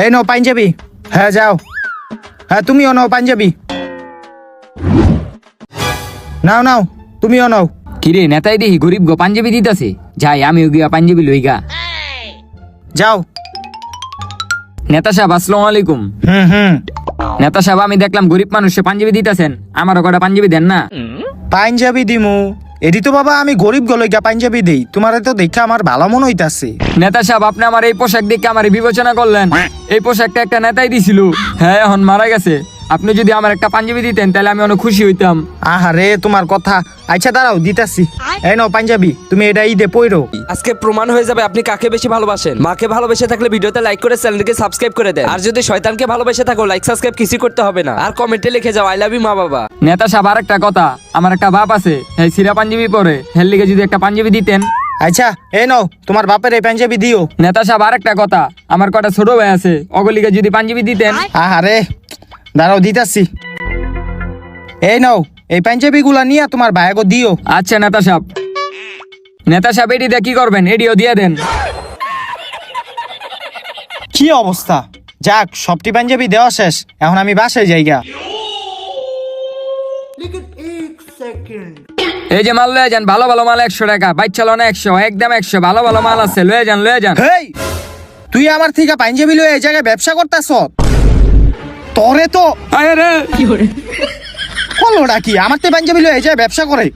এই নাও পাঞ্জাবি। হ্যাঁ যাও। হ্যাঁ তুমিও নাও পাঞ্জাবি। নাও নাও তুমিও নাও। কিরে নেতাই দেখি গরিব গো পাঞ্জাবি দিতেছে, যাই আমিও গিয়া পাঞ্জাবি লইগা। যাও। নেতা সাহেব আসসালামু আলাইকুম। হুম। নেতা সাহেব আমি দেখলাম গরিব মানুষে পাঞ্জাবি দিতেছেন, আমারও কটা পাঞ্জাবি দেন না। পাঞ্জাবি দিমু? এটি তো বাবা আমি গরিব গলইগা পাঞ্জাবি দেই, তোমারে তো দেখে আমার ভালো মনে হইতাছে। নেতা সাহেব আপনি আমার এই পোশাক দেখে আমার বিবেচনা করলেন। এই পোশাকটা একটা নেতাই দিছিল, হ্যাঁ এখন মারা গেছে। আপনি যদি আমার একটা পাঞ্জাবি দিতেন তাহলে আমি অনেক খুশি হইতাম। আহারে তোমার কথা। আচ্ছা দাঁড়াও দিতাছি। এই নাও পাঞ্জাবি, তুমি এটা ঈদে পইরো। আজকে প্রমাণ হয়ে যাবে আপনি কাকে বেশি ভালোবাসেন। মাকে ভালোবেসে থাকলে ভিডিওতে লাইক করে চ্যানেলকে সাবস্ক্রাইব করে দেন। আর যদি শয়তানকে ভালোবেসে থাকো লাইক সাবস্ক্রাইব কিছু করতে হবে না, আর কমেন্টে লিখে যাও আই লাভ ইউ মা বাবা। নেতা সাহেব আর একটা কথা, আমার একটা বাপ আছে, হ্যাঁ সিরা পাঞ্জাবি পরে, হের লিগে যদি একটা পাঞ্জাবি দিতেন। আচ্ছা এই নাও তোমার বাপের এই পাঞ্জাবি দিও। নেতা সাহেব আর একটা কথা, আমার কটা ছোট ভাই আছে, অগলিগে যদি পাঞ্জাবি দিতেন। আহারে দাঁড়াও দিতাছি। এই নাও এই পাঞ্জাবি গুলা নিয়ে তোমার ভাইগো দিও। আচ্ছা নেতা সাহেব। নেতা সাহেব এটি দিয়ে কি করবেন, এটিও দিয়ে দেন। কি অবস্থা! যাক সবটি পাঞ্জাবি দেওয়া শেষ, এখন আমি বাসায় যাইগা। এই যে মাল লয়ে যান, ভালো ভালো মাল 100 টাকা, বাইক চালানো 100, একদম 100, ভালো ভালো মাল আছে, লয়ে যান লয়ে যান। হেই তুই আমার থেকে পাঞ্জাবি লয়ে এই জায়গায় ব্যবসা করতেছ? তোরে তো আরে হলোটা কি? আমার তো পাঞ্জাবি লয়ে এই জায়গায় ব্যবসা করে।